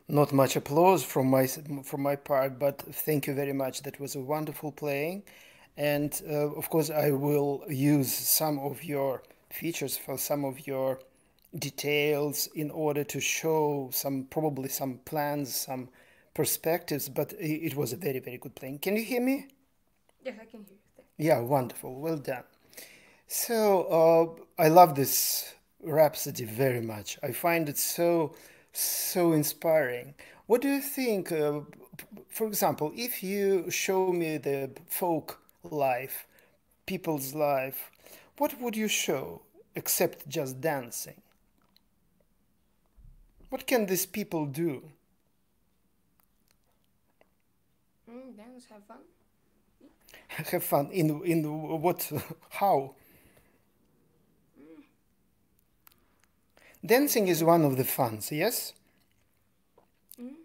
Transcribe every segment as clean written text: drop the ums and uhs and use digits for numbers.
Not much applause from my part, but thank you very much. That was a wonderful playing, and of course I will use some of your features for some of your details in order to show some probably some plans, some perspectives. But it was a very good playing. Can you hear me? Yes, I can hear you. Yeah, wonderful. Well done. So I love this Rhapsody very much. I find it so inspiring. What do you think? For example, if you show me the folk life, people's life, what would you show except just dancing? What can these people do? Dance, have fun. Have fun in what? How? Mm, in Dancing is different. one of the funs, yes. Mm,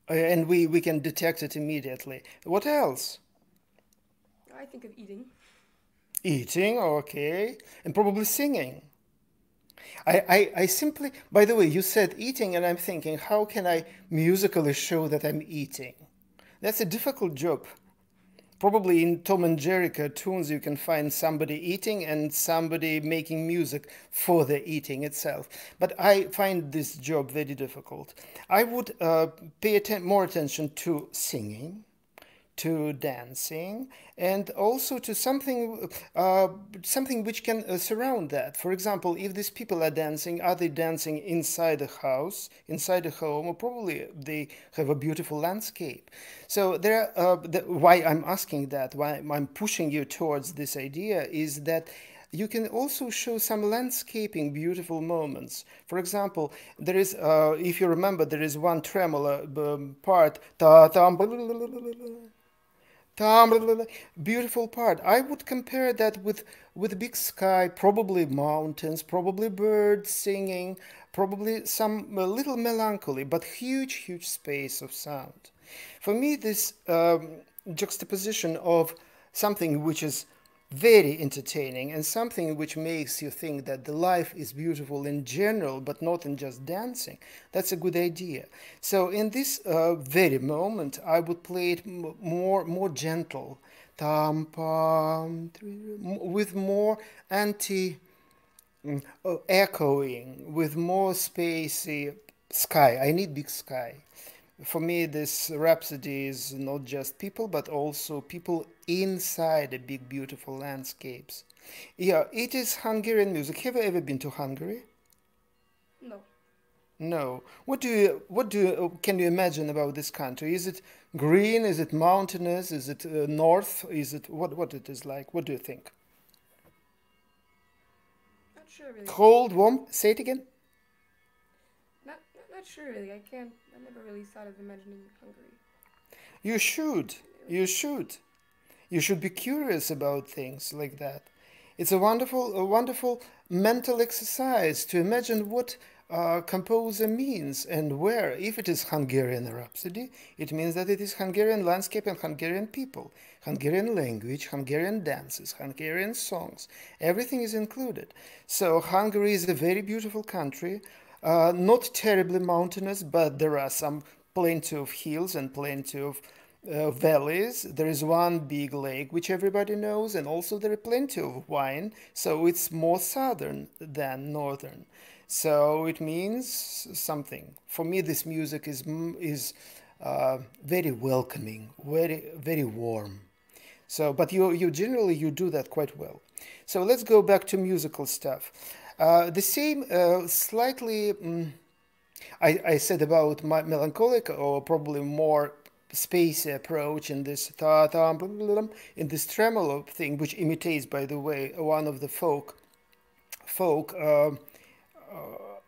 And we can detect it immediately. What else? I think of eating. Eating, okay, and probably singing. I simply, by the way, you said eating, and I'm thinking, how can I musically show that I'm eating? That's a difficult job. Probably in Tom and Jerry cartoons, you can find somebody eating and somebody making music for the eating itself. But I find this job very difficult. I would pay more attention to singing, to dancing, and also to something which can surround that. For example, if these people are they dancing inside a house, inside a home, or probably they have a beautiful landscape. So why I'm asking that, why I'm pushing you towards this idea, is that you can also show some landscaping beautiful moments. For example, if you remember, there is one tremolo part, ta ta beautiful part. I would compare that with big sky, probably mountains, probably birds singing, probably some little melancholy, but huge space of sound. For me, this juxtaposition of something which is very entertaining and something which makes you think that the life is beautiful in general but not in just dancing, that's a good idea. So in this very moment I would play it more gentle, tam pam with more anti echoing, with more spacey sky. I need big sky. For me, this Rhapsody is not just people, but also people inside the big, beautiful landscapes. Yeah, it is Hungarian music. Have you ever been to Hungary? No. No. Can you imagine about this country? Is it green? Is it mountainous? Is it north? Is it what it is like? What do you think? Not sure really. Cold, warm? Say it again. Not sure really. I can't. I never really thought of imagining Hungary. You should. Really. You should. You should be curious about things like that. It's a wonderful mental exercise to imagine what a composer means and where. If it is Hungarian Rhapsody, it means that it is Hungarian landscape and Hungarian people, Hungarian language, Hungarian dances, Hungarian songs. Everything is included. So Hungary is a very beautiful country, not terribly mountainous, but there are some plenty of hills and plenty of valleys. There is one big lake which everybody knows, and also there are plenty of wine. So it's more southern than northern. So it means something. For me, this music is very welcoming, very warm. So, but you generally you do that quite well. So let's go back to musical stuff. The same, slightly. I said about my melancholic or probably more spacey approach in this in this tremolo thing, which imitates, by the way, one of the folk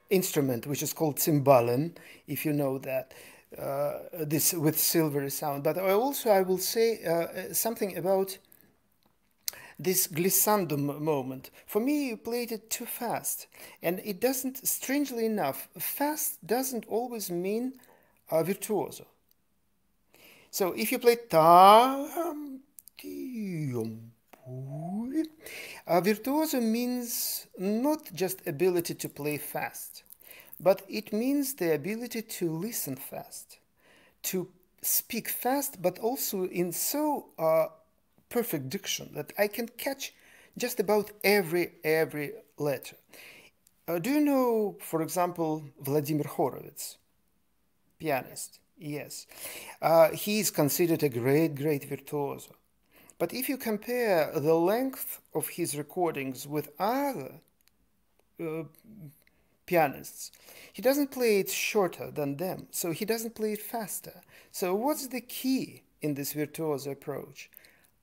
instrument, which is called cymbalin, if you know that. This with silvery sound, but I will say something about this glissando moment. For me, you played it too fast, and it doesn't. Strangely enough, fast doesn't always mean virtuoso. So if you play tam, virtuoso means not just ability to play fast, but it means the ability to listen fast, to speak fast, but also in so perfect diction that I can catch just about every letter. Do you know, for example, Vladimir Horowitz, pianist? Yes, he is considered a great virtuoso. But if you compare the length of his recordings with other uh, pianists, he doesn't play it shorter than them, so he doesn't play it faster. So what's the key in this virtuoso approach?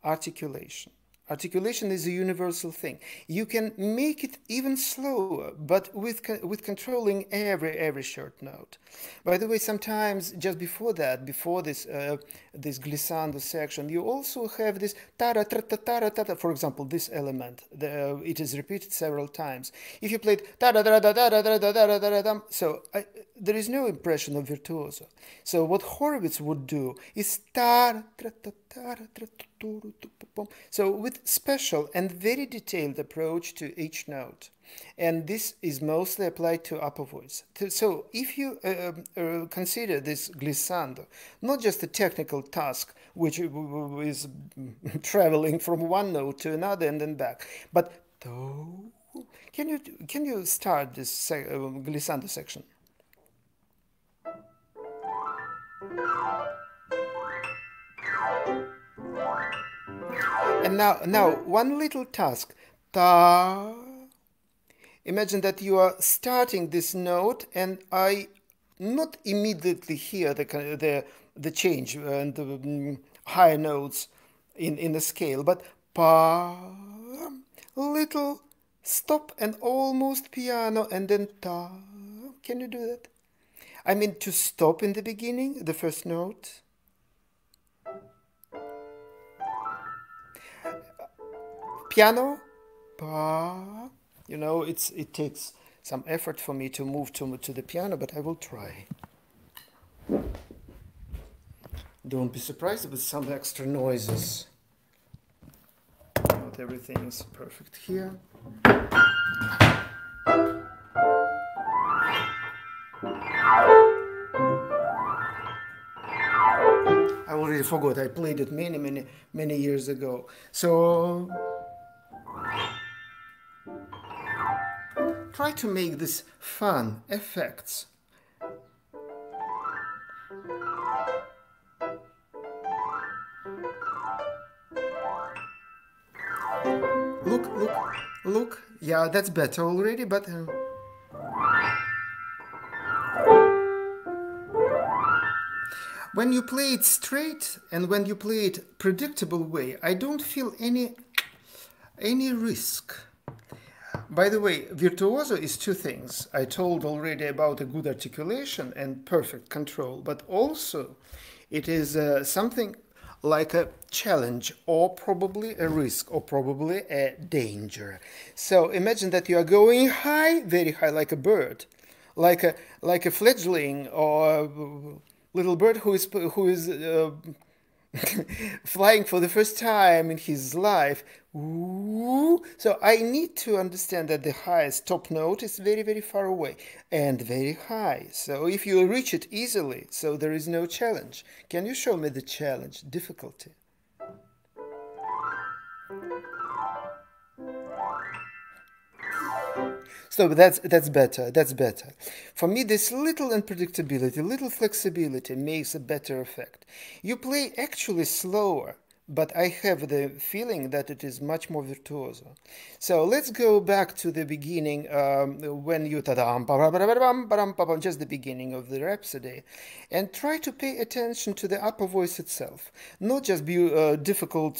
Articulation. Articulation is a universal thing. You can make it even slower, but with controlling every short note. By the way, sometimes just before that, before this glissando section, you also have this tara tara tara tara. For example, this element, it is repeated several times. If you played tara tara tara tara tara tara, so there is no impression of virtuoso. So what Horowitz would do is tara tara tara tara. So with special and very detailed approach to each note. And this is mostly applied to upper voice. So if you consider this glissando not just a technical task which is traveling from one note to another and then back, but can you start this glissando section? And now one little task. Ta. Imagine that you are starting this note, and I not immediately hear the change and the higher notes in the scale, but pa, little stop and almost piano, and then ta. Can you do that? I mean to stop in the beginning, the first note. Piano, pa. You know, it takes some effort for me to move to the piano, but I will try. Don't be surprised with some extra noises. Not everything is perfect here. I already forgot. I played it many years ago. So try to make this fun effects. Look. Yeah, that's better already, but when you play it straight and when you play it predictable way, I don't feel any risk. By the way, virtuoso is two things. I told already about a good articulation and perfect control, but also it is something like a challenge or probably a risk or probably a danger. So imagine that you are going high, very high, like a bird, like a fledgling or a little bird who is flying for the first time in his life. Ooh. So I need to understand that the highest top note is very far away and very high. So if you reach it easily, so there is no challenge. Can you show me the challenge, difficulty? So that's better. That's better. For me, this little unpredictability, little flexibility makes a better effect. You play actually slower, but I have the feeling that it is much more virtuoso. So let's go back to the beginning when you just the beginning of the Rhapsody, and try to pay attention to the upper voice itself, not just difficult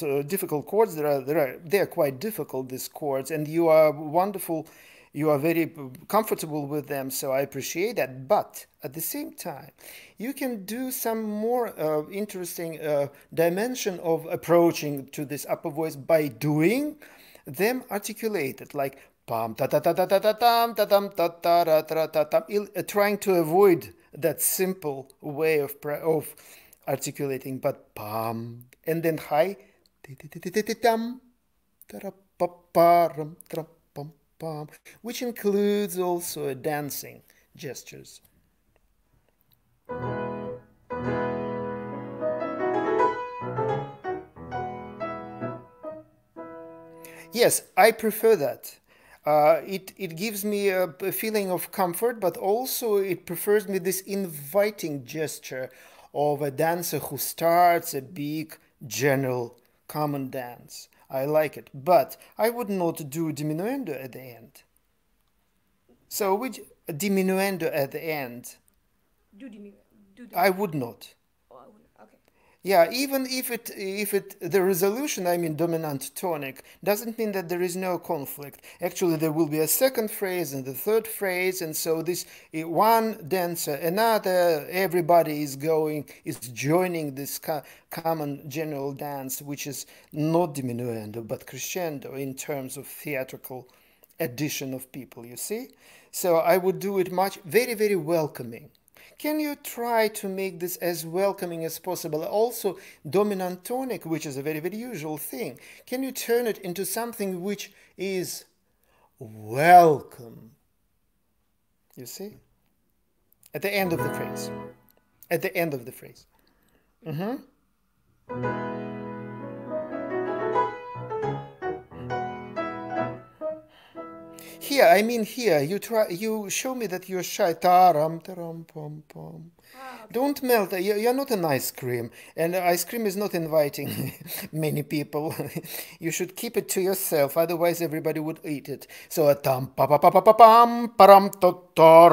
chords. They are quite difficult, these chords, and you are wonderful. You are very comfortable with them, so I appreciate that. But at the same time, you can do some more interesting dimension of approaching to this upper voice by doing them articulated, like pam ta ta ta ta ta ta tam ta tam ta ta ra ta ta tam, trying to avoid that simple way of articulating, but pam and then high tam ta ra pa pa ram tra, which includes also a dancing gestures. Yes, I prefer that. It gives me a feeling of comfort, but also it prefers me this inviting gesture of a dancer who starts a big general common dance. I like it, but I would not do diminuendo at the end. So Pardon? which diminuendo at the end? Do diminu do I diminuendo. would not. Oh, I wouldn't. Okay. Yeah, even if it the resolution, I mean dominant tonic, doesn't mean that there is no conflict. Actually, there will be a second phrase and the third phrase, and so this one dancer, another, everybody is joining this common general dance, which is not diminuendo but crescendo in terms of theatrical addition of people. You see, so I would do it much very welcoming. Can you try to make this as welcoming as possible? Also, dominant tonic, which is a very usual thing, can you turn it into something which is welcome? You see? At the end of the phrase. At the end of the phrase. Mm-hmm. Here, I mean here, you show me that you're shy. Taram, taram, pom, pom. Ah, okay. Don't melt. You're not an ice cream, and ice cream is not inviting many people. You should keep it to yourself, otherwise everybody would eat it. So tam pa pa pa pa pa pam param to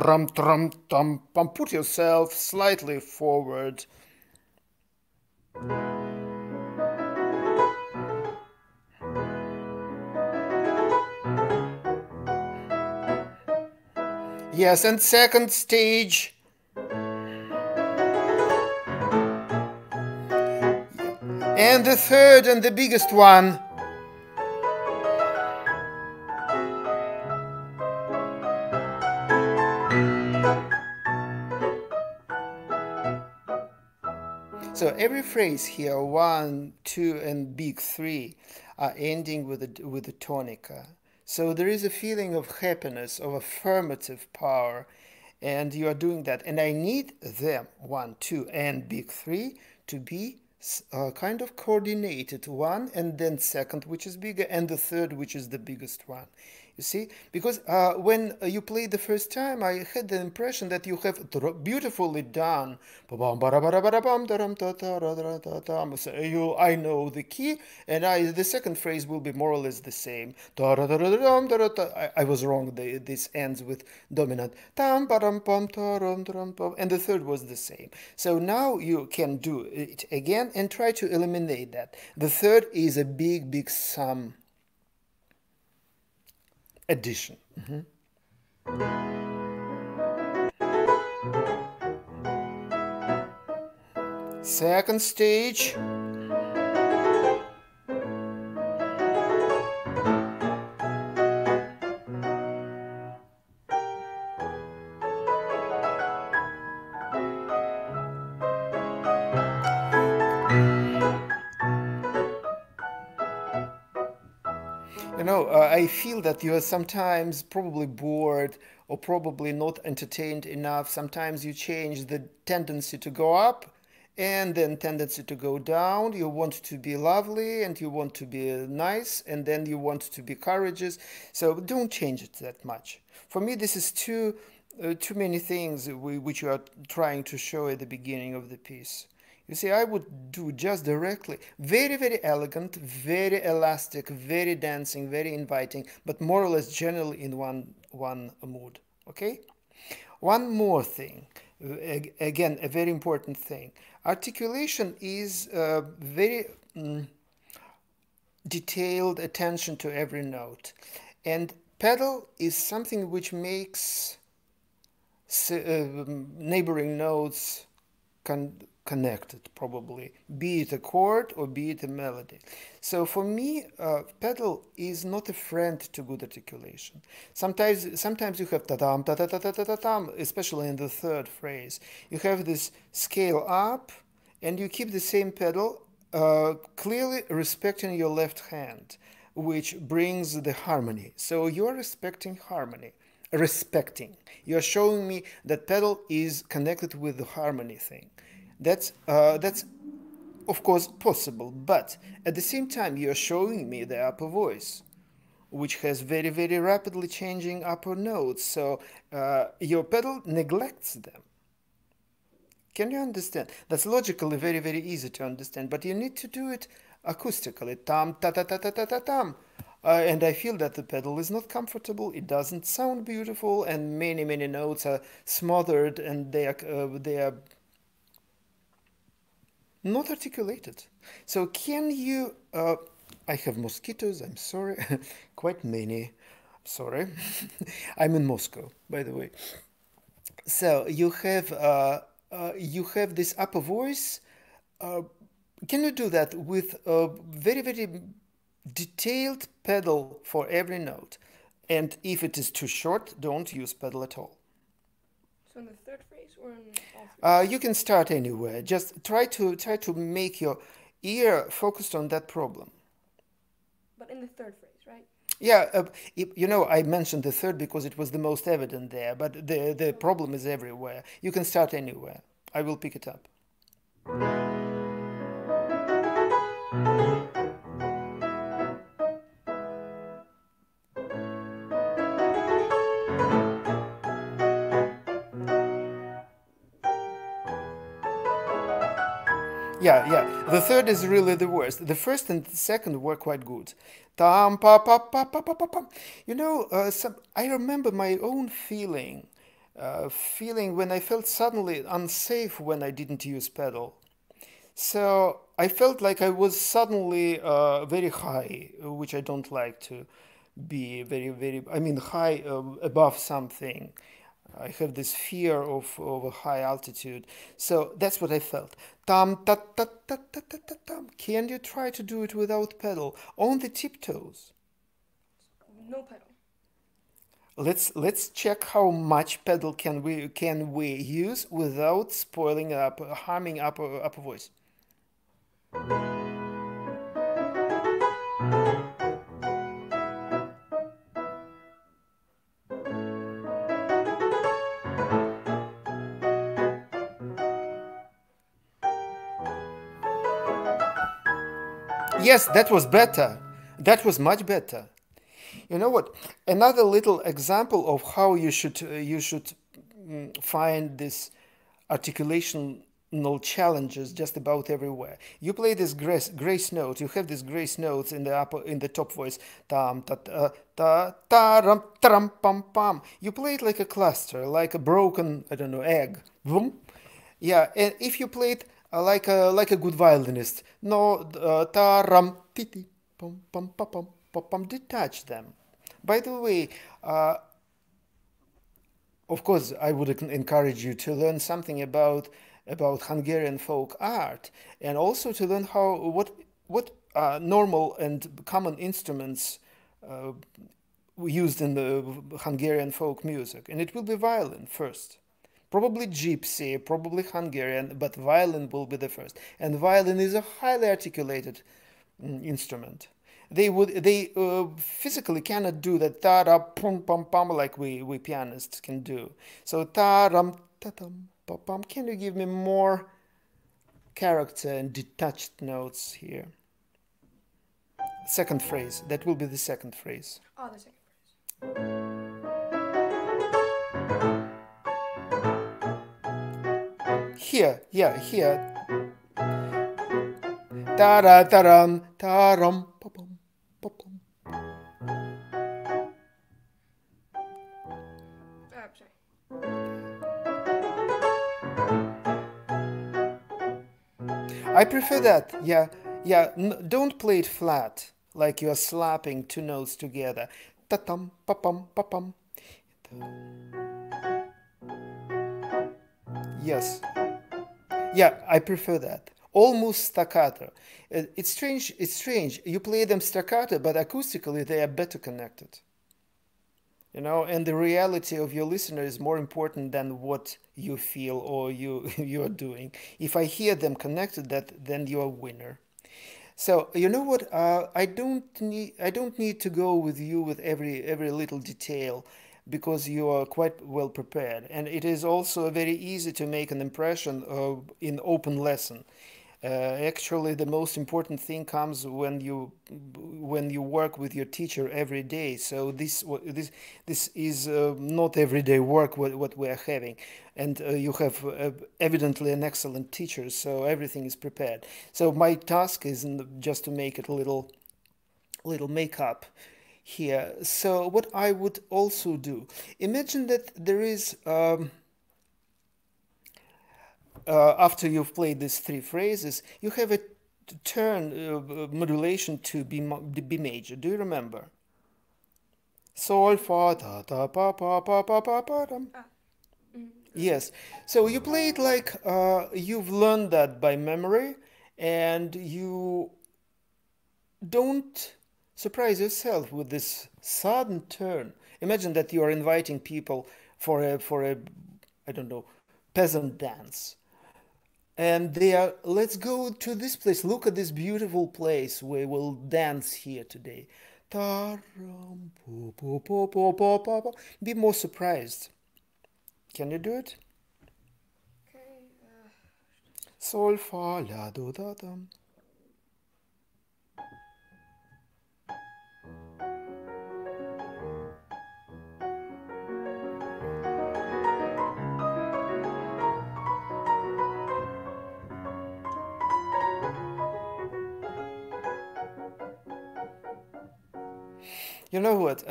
ram tram tam pam. Put yourself slightly forward. Yes, and second stage. And the third and the biggest one. So every phrase here, one, two, and big three, are ending with a tonica. So there is a feeling of happiness, of affirmative power, and you are doing that. And I need them, one, two, and big three, to be kind of coordinated. One, and then second, which is bigger, and the third, which is the biggest one. You see, because when you played the first time, I had the impression that you have beautifully done. So I know the key, and the second phrase will be more or less the same. I was wrong. This ends with dominant. And the third was the same. So now you can do it again and try to eliminate that. The third is a big sum addition. Second stage. I feel that you are sometimes probably bored or probably not entertained enough. Sometimes you change the tendency to go up and then tendency to go down. You want to be lovely and you want to be nice and then you want to be courageous. So don't change it that much. For me, this is too many things which you are trying to show at the beginning of the piece. You see, I would do just directly. Very elegant, very elastic, very dancing, very inviting, but more or less generally in one mood. Okay? One more thing. Again, a very important thing. Articulation is very detailed attention to every note. And pedal is something which makes neighboring notes connected, probably, be it a chord or be it a melody. So for me, pedal is not a friend to good articulation. Sometimes you have ta-tam, ta-ta-ta-ta-ta-tam, especially in the third phrase. You have this scale up, and you keep the same pedal, clearly respecting your left hand, which brings the harmony. So you're respecting harmony. respecting. You're showing me that pedal is connected with the harmony thing. That's of course possible, but at the same time you're showing me the upper voice, which has very very rapidly changing upper notes. So your pedal neglects them. Can you understand? That's logically very, very easy to understand, but you need to do it acoustically. Tam, ta, ta, ta, ta, ta, ta, tam. And I feel that the pedal is not comfortable, it doesn't sound beautiful, and many, many notes are smothered and they are not articulated. So, can you. I have mosquitoes, I'm sorry, quite many. Sorry. I'm in Moscow, by the way. So you have this upper voice. Uh, can you do that with a very very detailed pedal for every note? And if it is too short, don't use pedal at all. So in the third phrase or in all three? You can start anywhere. Just try to make your ear focused on that problem. But in the third phrase, right? Yeah, I mentioned the third because it was the most evident there, but the problem is everywhere. You can start anywhere. I will pick it up. Yeah, yeah. The third is really the worst. The first and the second were quite good. Tam pa pa pa pa pa pa pa. I remember my own feeling when I felt suddenly unsafe when I didn't use pedal. So I felt like I was suddenly very high, which I don't like to be very, very, I mean, high above something. I have this fear of a high altitude. So that's what I felt. Tam, ta, ta, ta, ta, ta, ta, tam. Can you try to do it without pedal? On the tiptoes. No pedal. Let's check how much pedal can we use without spoiling up, harming upper voice. Yes, that was better. That was much better. You know what? Another little example of how you should find this articulational challenges just about everywhere. You play this grace note. You have these grace notes in the top voice. Tam ta ta ta ta ram tram pam pam. You play it like a cluster, like a broken I don't know egg. Vroom. Yeah, and if you play it like a good violinist, no ta ram ti ti pam pam pam pam pam pam, detach them. By the way, of course, I would encourage you to learn something about Hungarian folk art, and also to learn how what normal and common instruments uh, used in the Hungarian folk music, and it will be violin first. Probably gypsy, probably Hungarian, but violin will be the first. And violin is a highly articulated instrument. They physically cannot do that ta ra pum pum pum like we pianists can do. So ta ram ta tum pum pum. Can you give me more character and detached notes here? Second phrase. That will be the second phrase. Oh, the second phrase. Here, yeah, here. Ta ra ta ram ta ram pum pum pum pum. Sorry. I prefer that. Yeah, yeah. Don't play it flat, like you're slapping two notes together. Ta-tum, pa-pum, pa-pum. Yes. Yeah, I prefer that. Almost staccato. It's strange. It's strange. You play them staccato, but acoustically they are better connected. And the reality of your listener is more important than what you feel or you are doing. If I hear them connected, then you're a winner. So you know what? I don't need to go with you with every little detail. because you are quite well prepared. And it is also very easy to make an impression in open lesson. Actually, the most important thing comes when you work with your teacher every day. So this is not everyday work what we are having, and you have evidently an excellent teacher. So everything is prepared. So my task is just to make it a little makeup here. So what I would also do, imagine that there is after you've played these three phrases, you have a turn modulation to B major. Do you remember? Sol fa da da pa pa pa pa pa pa dum. Ah. Mm, Yes. So you play it like you've learned that by memory, and you don't surprise yourself with this sudden turn. Imagine that you are inviting people for a I don't know, peasant dance, and they are, let's go to this place, look at this beautiful place, we will dance here today. Taram, po, po, po, po, po, po, po. Be more surprised. Can you do it? okay. Sol fa la do da dum. You know what?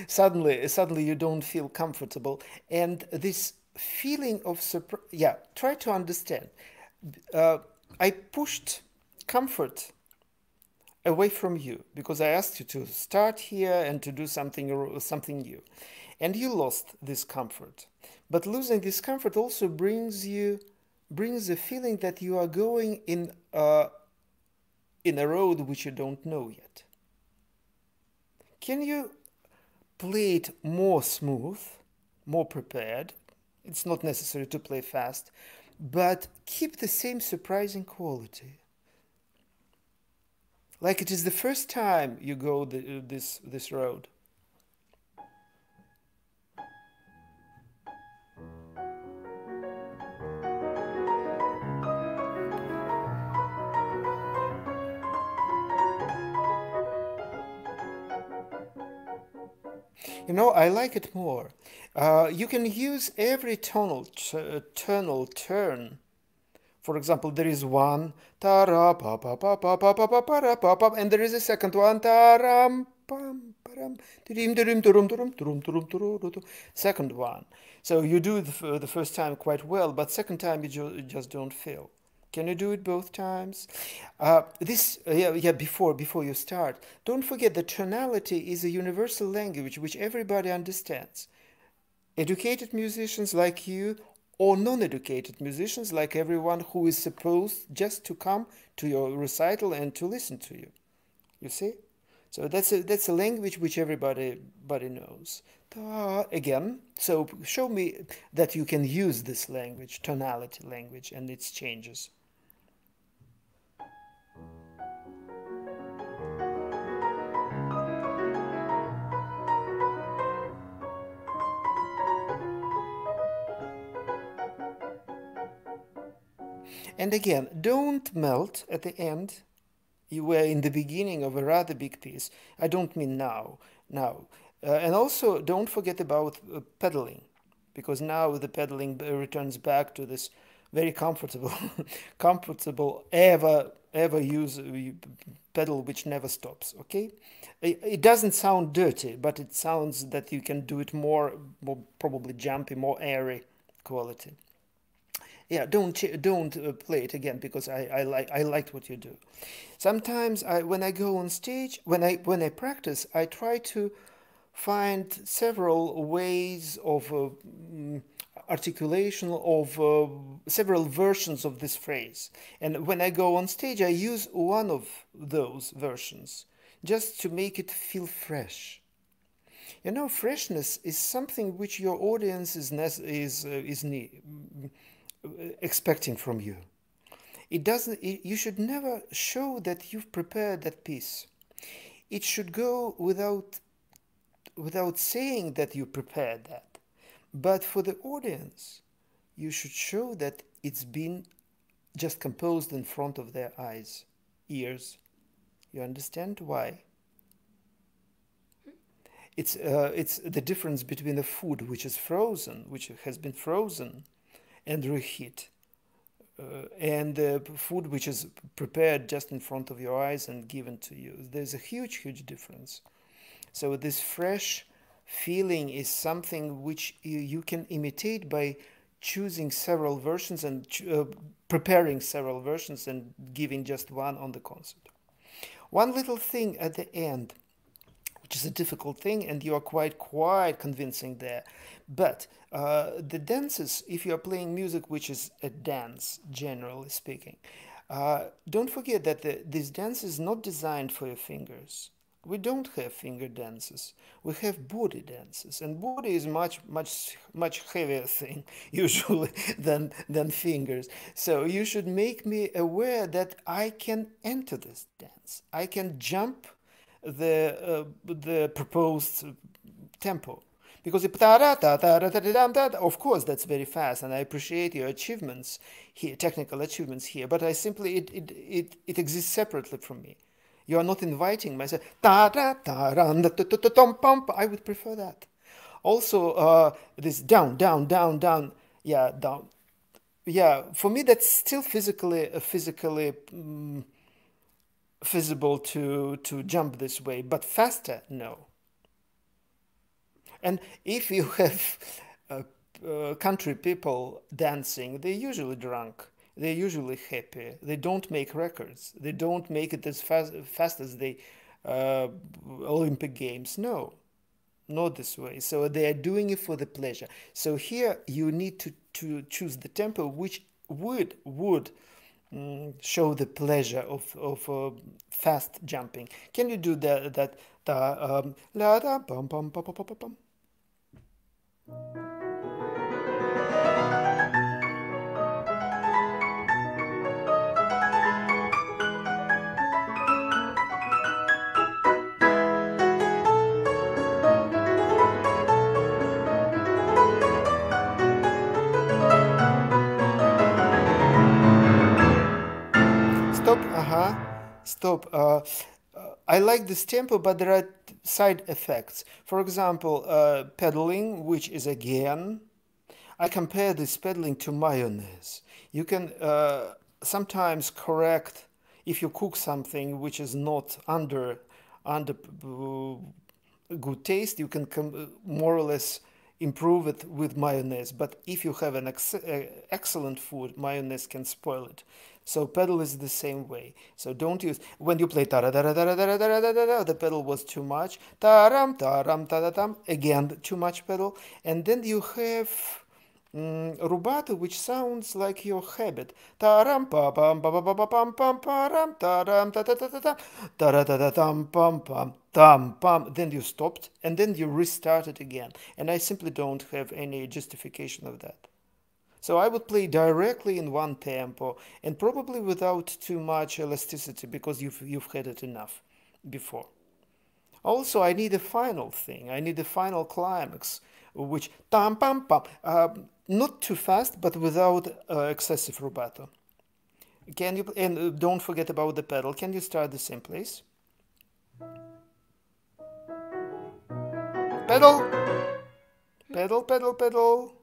Suddenly you don't feel comfortable, and this feeling of surprise. Yeah, try to understand. Uh, I pushed comfort away from you because I asked you to start here and to do something new, and you lost this comfort. But losing this comfort also brings the feeling that you are going in a road which you don't know yet. Can you play it more smooth, more prepared? It's not necessary to play fast, but keep the same surprising quality. Like it is the first time you go this road. You know, I like it more. You can use every tonal turn. For example, there is one ta ra pa pa pa pa pa pa pa pa ra pa pa, and there is a second one ta ram pam param tirim tirim turum turum turum turum turum. Second one. So you do the first time quite well, but second time you just don't feel. Can you do it both times? Yeah, before you start, don't forget that tonality is a universal language which everybody understands. Educated musicians like you, or non-educated musicians like everyone who is supposed just to come to your recital and to listen to you. You see? So that's a language which everybody knows. Again, so show me that you can use this language, tonality language, and its changes. And again, don't melt at the end. You were in the beginning of a rather big piece. I don't mean now. Now. And also, don't forget about pedaling, because now the pedaling returns back to this very comfortable, comfortable, ever use pedal which never stops. Okay, it doesn't sound dirty, but it sounds that you can do it more probably jumpy, more airy quality. Yeah, don't play it again because I liked what you do. Sometimes when I go on stage, when I practice, I try to find several ways of articulation of several versions of this phrase. And when I go on stage, I use one of those versions just to make it feel fresh. You know, freshness is something which your audience is expecting from you. It doesn't. You should never show that you've prepared that piece. It should go without without saying that you prepared that. But for the audience, you should show that it's been just composed in front of their eyes, ears. You understand why? It's the difference between a food which is frozen, which has been frozen and reheat, and the food which is prepared just in front of your eyes and given to you. There's a huge, huge difference. So this fresh feeling is something which you can imitate by choosing several versions and preparing several versions and giving just one on the concert. One little thing at the end, which is a difficult thing, and you are quite convincing there. But the dances, if you are playing music which is a dance, generally speaking, don't forget that this dance is not designed for your fingers. We don't have finger dances. We have body dances, and body is much heavier thing usually than fingers. So you should make me aware that I can enter this dance. I can jump the proposed tempo, because of course that's very fast, and I appreciate your achievements here, technical achievements here, but I simply it exists separately from me. You are not inviting myself. I would prefer that. Also, this down, down, down, down. Yeah, down. Yeah, for me that's still physically feasible to jump this way, but faster, no. And if you have country people dancing, they're usually drunk. They're usually happy. They don't make records. They don't make it as fast as the Olympic Games. No, not this way. So they are doing it for the pleasure. So here you need to choose the tempo which would show the pleasure of fast jumping. Can you do that la da bum bum bum bum bum bum? Stop. Stop. I like this tempo, but there are side effects. For example, pedaling, which is again, I compare this pedaling to mayonnaise. You can sometimes correct if you cook something which is not under good taste. You can more or less improve it with mayonnaise. But if you have an excellent food, mayonnaise can spoil it. So pedal is the same way. So don't use when you play the pedal was too much. Taram taram tadatam, again too much pedal, and then you have rubato, which sounds like your habit. Taram pa pam pa pa pa pa pam pam param taram ta ta ta ta ta ta ta ta tam pam pam tam pam. Then you stopped, and then you restarted again. And I simply don't have any justification of that. So I would play directly in one tempo and probably without too much elasticity, because you've had it enough before. Also, I need a final thing. I need a final climax, which tam pam pam, not too fast, but without excessive rubato. Can you and don't forget about the pedal. Can you start the same place? Pedal, pedal, pedal, pedal.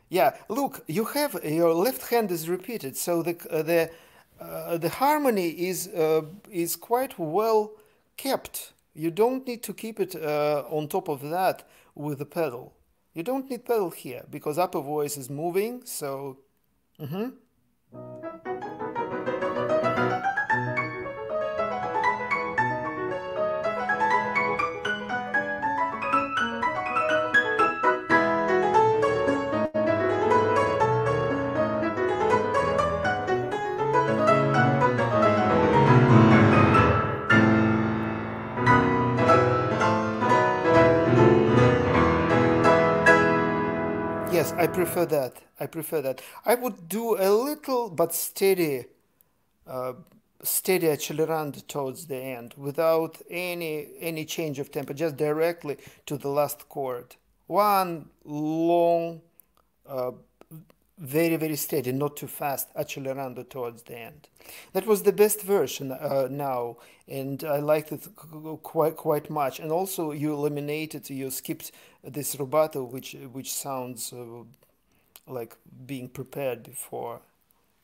Yeah, look, you have your left hand is repeated, so the harmony is quite well kept. You don't need to keep it on top of that with the pedal. You don't need pedal here because upper voice is moving. So, yes, I prefer that. I prefer that. I would do a little but steady uh, steady accelerando towards the end without any change of tempo, just directly to the last chord. One long, uh, very steady, not too fast, accelerando towards the end. That was the best version now, and I liked it quite much. And also, you skipped this rubato, which sounds like being prepared before.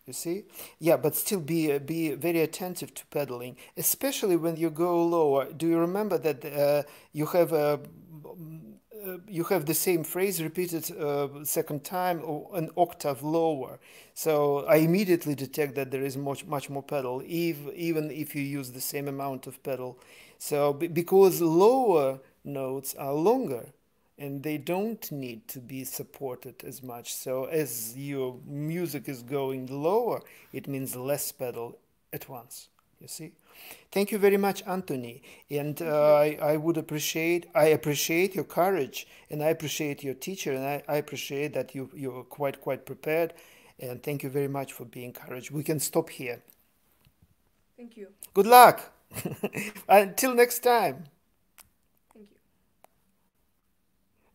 You see? Yeah, but still be very attentive to pedaling, especially when you go lower. Do you remember that you have the same phrase repeated second time or an octave lower? So I immediately detect that there is much more pedal, even if you use the same amount of pedal. So because lower notes are longer and they don't need to be supported as much. So as your music is going lower, it means less pedal at once. You see? Thank you very much, Antoni. And Thank you. I appreciate your courage, and I appreciate your teacher, and I appreciate that you're quite prepared. And thank you very much for being courage. We can stop here. Thank you. Good luck. Until next time. Thank you.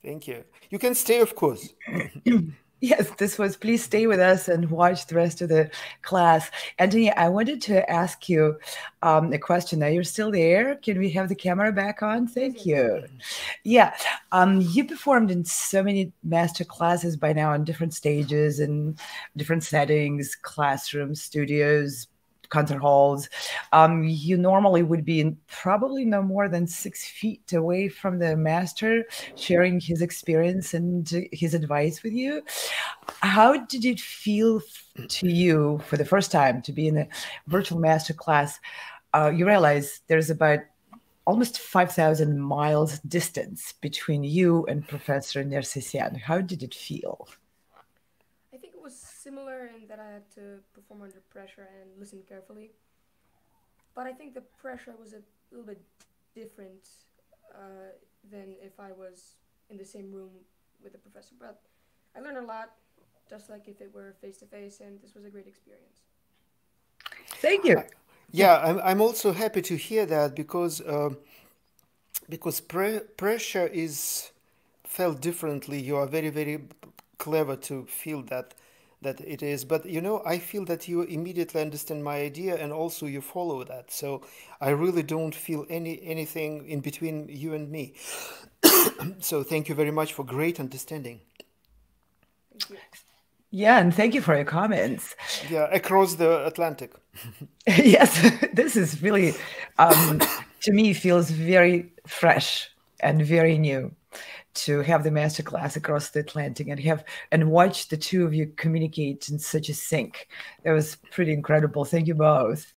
Thank you. You can stay, of course. Yes, this was. Please stay with us and watch the rest of the class. Antoni, I wanted to ask you a question. Are you still there? Can we have the camera back on? Thank Yes, yes. you. Yeah, you performed in so many master classes by now on different stages and different settings, classrooms, studios, concert halls. You normally would be probably no more than 6 feet away from the master, sharing his experience and his advice with you. How did it feel to you for the first time to be in a virtual master class? You realize there's about almost 5,000 miles distance between you and Professor Nersessian. How did it feel? I think it was similar in that I had to perform under pressure and listen carefully. But I think the pressure was a little bit different than if I was in the same room with the professor. But I learned a lot, just like if it were face to face, and this was a great experience. Thank you. Yeah, I'm also happy to hear that because pressure is felt differently. You are very clever to feel that it is. But I feel that you immediately understand my idea and also you follow that. So I really don't feel anything in between you and me. So thank you very much for great understanding. Thank you. Yeah, and thank you for your comments. Yeah, across the Atlantic. Yes, this is really, to me, feels very fresh and very new to have the masterclass across the Atlantic and watch the two of you communicate in such a sync. That was pretty incredible. Thank you both.